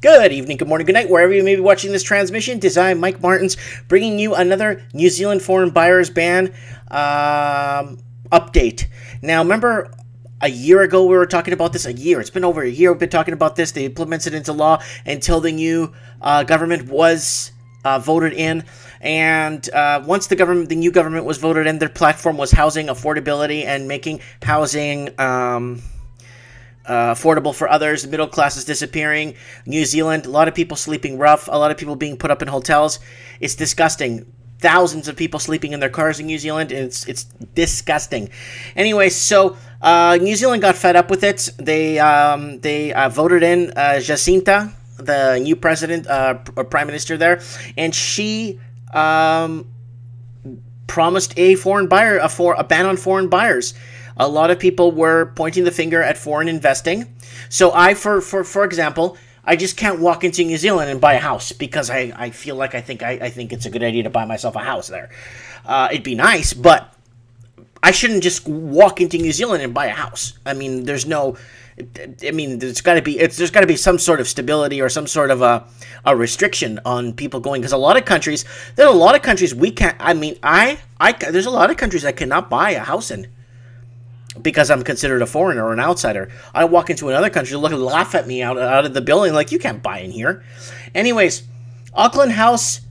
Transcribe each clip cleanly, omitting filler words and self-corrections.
Good evening, good morning, good night, wherever you may be watching this transmission. This is I, Mike Martins, bringing you another New Zealand foreign buyers ban update. Now, remember a year ago we were talking about this? It's been over a year we've been talking about this. They implemented it into law until the new government was voted in. And once the new government was voted in, their platform was housing affordability and making housing affordable for others. The middle class is disappearing. New Zealand, a lot of people sleeping rough, a lot of people being put up in hotels. It's disgusting. Thousands of people sleeping in their cars in New Zealand, and it's disgusting. Anyway, so New Zealand got fed up with it. They voted in Jacinta, the new president or prime minister there, and she promised a ban on foreign buyers. A lot of people were pointing the finger at foreign investing. So for example, I just can't walk into New Zealand and buy a house because I feel like I think it's a good idea to buy myself a house there. It'd be nice, but I shouldn't just walk into New Zealand and buy a house. I mean, there's got to be some sort of stability or some sort of a restriction on people going, because there's a lot of countries we can't. I mean, there's a lot of countries I cannot buy a house in, because I'm considered a foreigner or an outsider. I walk into another country, laugh at me out of the building like, you can't buy in here. Anyways, Auckland house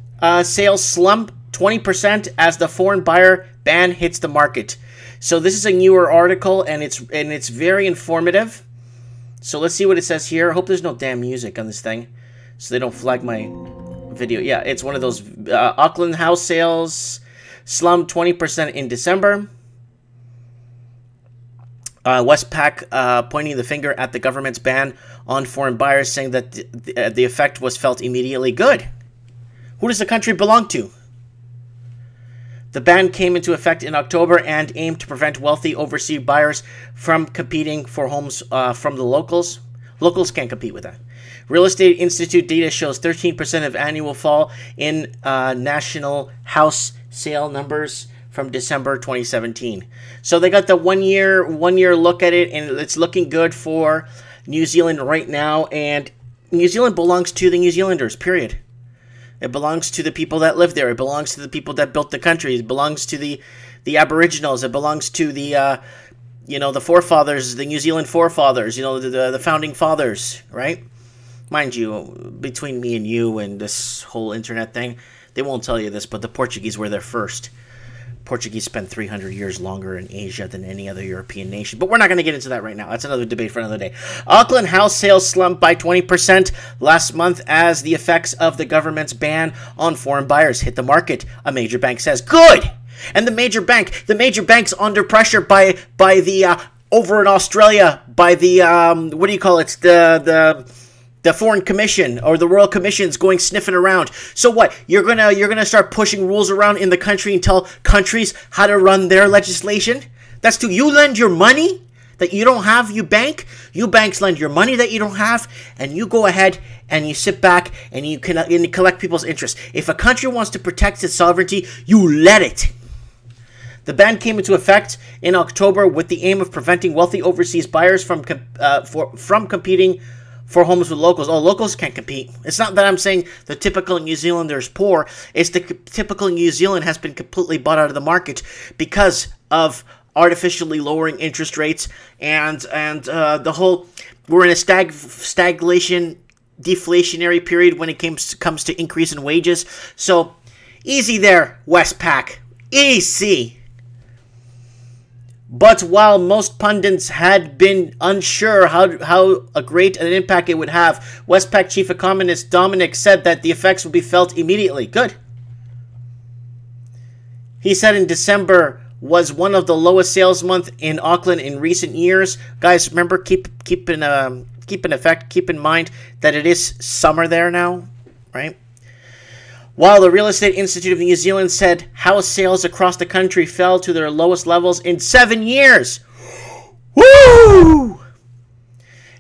sales slump 20% as the foreign buyer ban hits the market. So this is a newer article, and it's very informative. So let's see what it says here. I hope there's no damn music on this thing, so they don't flag my video. Yeah, it's one of those Auckland house sales slumped 20% in December. Westpac pointing the finger at the government's ban on foreign buyers, saying that the effect was felt immediately. Good. Who does the country belong to? The ban came into effect in October and aimed to prevent wealthy overseas buyers from competing for homes from the locals. Locals can't compete with that. Real Estate Institute data shows 13% of annual fall in national house sale numbers from December 2017. So they got the one year look at it, and it's looking good for New Zealand right now. And New Zealand belongs to the New Zealanders, period. It belongs to the people that live there. It belongs to the people that built the country. It belongs to the Aboriginals. It belongs to the the forefathers, the New Zealand forefathers, the founding fathers, right? Mind you, between me and you and this whole internet thing, they won't tell you this, but the Portuguese were there first. Portuguese spent 300 years longer in Asia than any other European nation. But we're not going to get into that right now. That's another debate for another day. Auckland house sales slumped by 20% last month as the effects of the government's ban on foreign buyers hit the market, a major bank says. Good! And the major bank's under pressure by the over in Australia, by the what do you call it? The Foreign Commission or the Royal Commission's going sniffing around. So what? You're gonna start pushing rules around in the country and tell countries how to run their legislation? That's to you lend your money that you don't have, you banks lend your money that you don't have, and you go ahead and you sit back and you collect people's interest. If a country wants to protect its sovereignty, you let it. The ban came into effect in October with the aim of preventing wealthy overseas buyers from competing for homes with locals. Oh, locals can't compete. It's not that I'm saying the typical New Zealander is poor. It's the typical New Zealand has been completely bought out of the market because of artificially lowering interest rates and the whole. We're in a stagflation, deflationary period when it comes to increase in wages. So easy there, Westpac. Easy. But while most pundits had been unsure how great an impact it would have, Westpac chief economist Dominic said that the effects would be felt immediately. Good. He said in December was one of the lowest sales months in Auckland in recent years. Guys, remember, keep in mind that it is summer there now, right? While the Real Estate Institute of New Zealand said house sales across the country fell to their lowest levels in 7 years. Woo!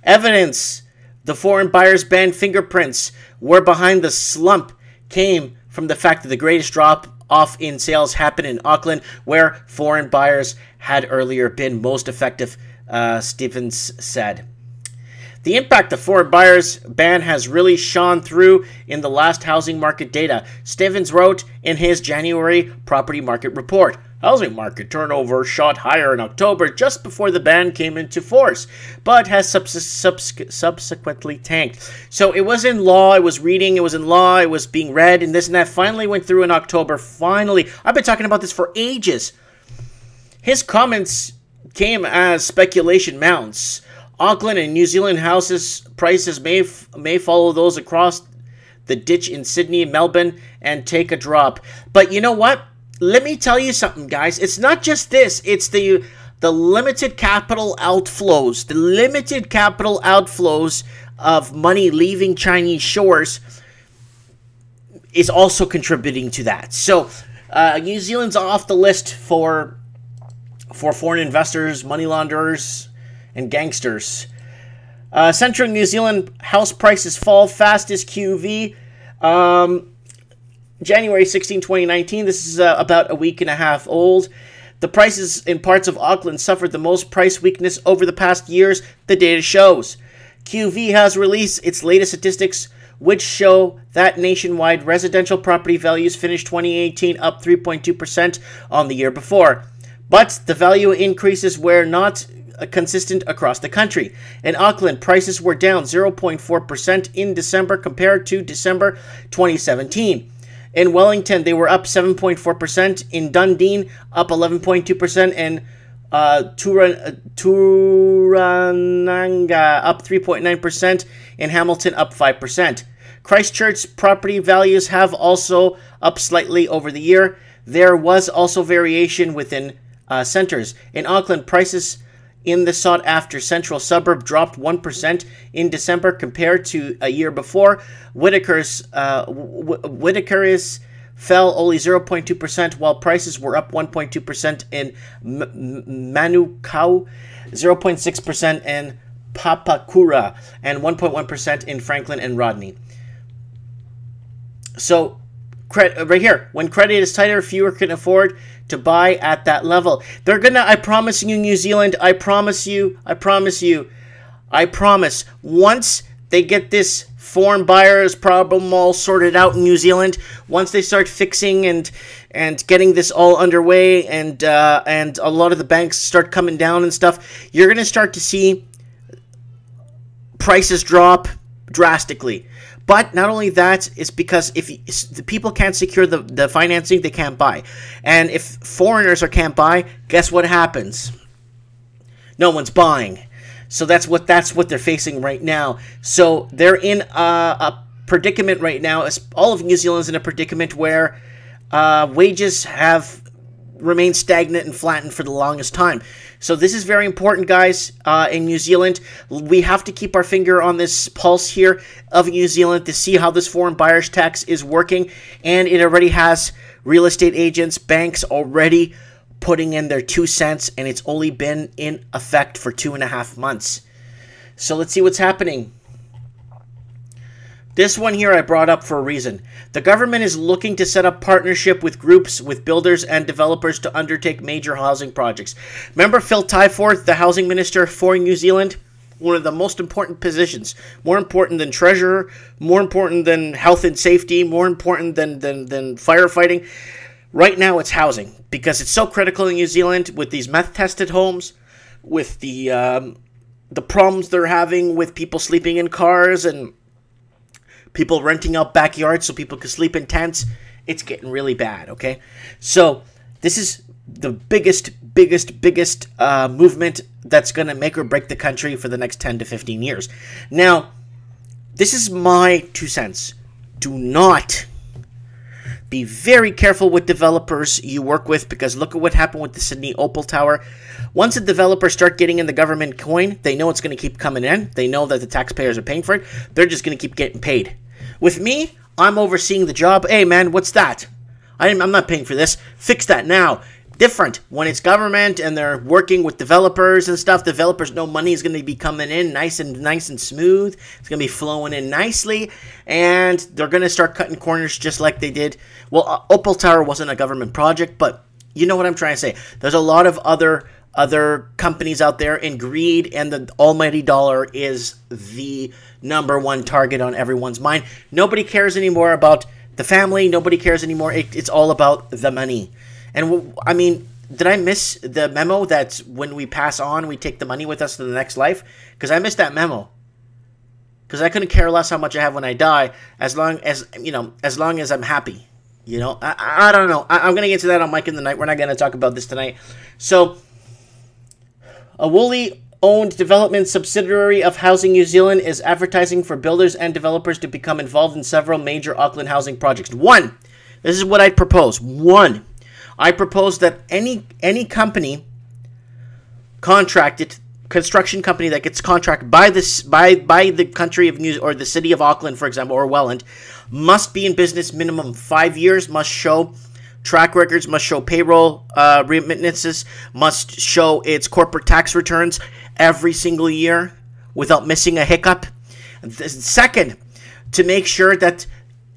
Evidence the foreign buyers' ban fingerprints were behind the slump came from the fact that the greatest drop-off in sales happened in Auckland, where foreign buyers had earlier been most effective, Stevens said. The impact of foreign buyers ban has really shone through in the last housing market data, Stevens wrote in his January property market report. Housing market turnover shot higher in October just before the ban came into force, but has subsequently tanked. So it was in law, it was reading, it was in law, it was being read, and this and that. Finally went through in October. Finally. I've been talking about this for ages. His comments came as speculation mounts. Auckland and New Zealand houses prices may follow those across the ditch in Sydney and Melbourne and take a drop. But you know what? Let me tell you something, guys. It's not just this. It's the limited capital outflows. The limited capital outflows of money leaving Chinese shores is also contributing to that. So New Zealand's off the list for foreign investors, money launderers, and gangsters. Central New Zealand house prices fall fastest QV. January 16, 2019. This is about a week and a half old. The prices in parts of Auckland suffered the most price weakness over the past years, the data shows. QV has released its latest statistics, which show that nationwide residential property values finished 2018 up 3.2% on the year before. But the value increases were not consistent across the country. In Auckland, prices were down 0.4% in December compared to December 2017. In Wellington, they were up 7.4%. In Dundee, up 11.2%. And Turananga, up 3.9%. In Hamilton, up 5%. Christchurch property values have also up slightly over the year. There was also variation within centers. In Auckland, prices in the sought-after central suburb dropped 1% in December compared to a year before. Whitaker's fell only 0.2%, while prices were up 1.2% in Manukau, 0.6% in Papakura, and 1.1% in Franklin and Rodney. So, right here, when credit is tighter, fewer can afford to buy at that level. They're gonna, I promise you, New Zealand, I promise, once they get this foreign buyers problem all sorted out in New Zealand, once they start fixing and getting this all underway, and a lot of the banks start coming down and stuff, you're gonna start to see prices drop drastically. But not only that, it's because if the people can't secure the financing, they can't buy. And if foreigners can't buy, guess what happens? No one's buying. So that's what they're facing right now. So they're in a predicament right now. All of New Zealand's in a predicament where wages have remained stagnant and flattened for the longest time. So this is very important, guys. In New Zealand, we have to keep our finger on this pulse here of New Zealand to see how this foreign buyer's tax is working. And it already has real estate agents, banks already putting in their 2 cents, and it's only been in effect for 2.5 months. So let's see what's happening. This one here I brought up for a reason. The government is looking to set up partnership with groups, with builders and developers to undertake major housing projects. Remember Phil Twyford, the housing minister for New Zealand? One of the most important positions. More important than treasurer, more important than health and safety, more important than firefighting. Right now it's housing, because it's so critical in New Zealand with these meth-tested homes, with the problems they're having with people sleeping in cars and people renting out backyards so people can sleep in tents. It's getting really bad, okay? So this is the biggest movement that's going to make or break the country for the next 10 to 15 years. Now, this is my 2 cents. Do not be very careful with developers you work with, because look at what happened with the Sydney Opal Tower. Once the developers start getting in the government coin, they know it's going to keep coming in. They know that the taxpayers are paying for it. They're just going to keep getting paid. With me, I'm overseeing the job. Hey, man, what's that? I'm not paying for this. Fix that now. Different when it's government and they're working with developers and stuff. Developers know money is going to be coming in nice and smooth. It's going to be flowing in nicely, and they're going to start cutting corners just like they did. Well, Opal Tower wasn't a government project, but you know what I'm trying to say. There's a lot of other other companies out there, and greed and the almighty dollar is the number one target on everyone's mind. Nobody cares anymore about the family. Nobody cares anymore. It's all about the money. And I mean, did I miss the memo that when we pass on, we take the money with us to the next life? Because I missed that memo. Because I couldn't care less how much I have when I die, as long as, you know, as long as I'm happy. You know, I don't know. I'm going to get to that on Mike in the Night. We're not going to talk about this tonight. So, a wholly owned development subsidiary of Housing New Zealand is advertising for builders and developers to become involved in several major Auckland housing projects. One, this is what I propose. One, I propose that any company contracted, construction company that gets contracted by this by the country of New or the city of Auckland, for example, or Welland, must be in business minimum 5 years, must show track records, must show payroll remittances, must show its corporate tax returns every single year without missing a hiccup. Second, to make sure that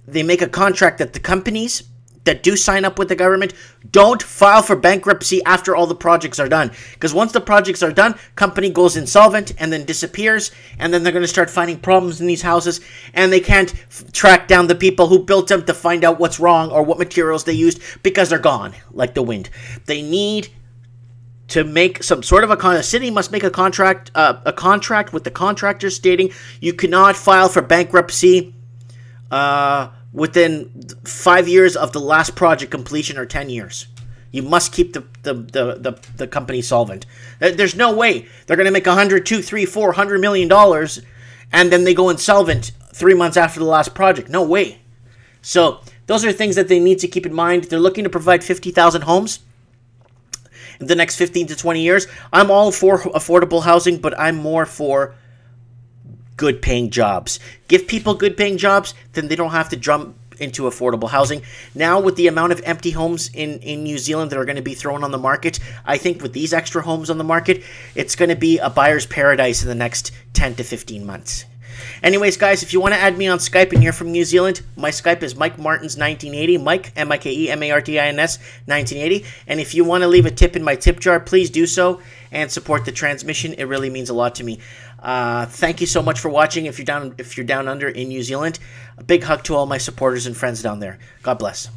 they make a contract that the companies that do sign up with the government don't file for bankruptcy after all the projects are done. Because once the projects are done, company goes insolvent and then disappears, and then they're going to start finding problems in these houses, and they can't track down the people who built them to find out what's wrong or what materials they used, because they're gone like the wind. They need to make some sort of a city must make a contract with the contractor stating you cannot file for bankruptcy within 5 years of the last project completion or 10 years. You must keep the company solvent. There's no way they're going to make $100, $200, $300, $400 million and then they go insolvent 3 months after the last project. No way. So those are things that they need to keep in mind. They're looking to provide 50,000 homes in the next 15 to 20 years. I'm all for affordable housing, but I'm more for good paying jobs. Give people good paying jobs, then they don't have to jump into affordable housing. Now, with the amount of empty homes in New Zealand that are going to be thrown on the market, I think with these extra homes on the market, it's going to be a buyer's paradise in the next 10 to 15 months. Anyways, guys, if you want to add me on Skype and you're from New Zealand, my Skype is Mike Martins 1980, Mike, M-I-K-E-M-A-R-T-I-N-S 1980. And if you want to leave a tip in my tip jar, please do so and support the transmission. It really means a lot to me. Thank you so much for watching. If you're down under in New Zealand, a big hug to all my supporters and friends down there. God bless.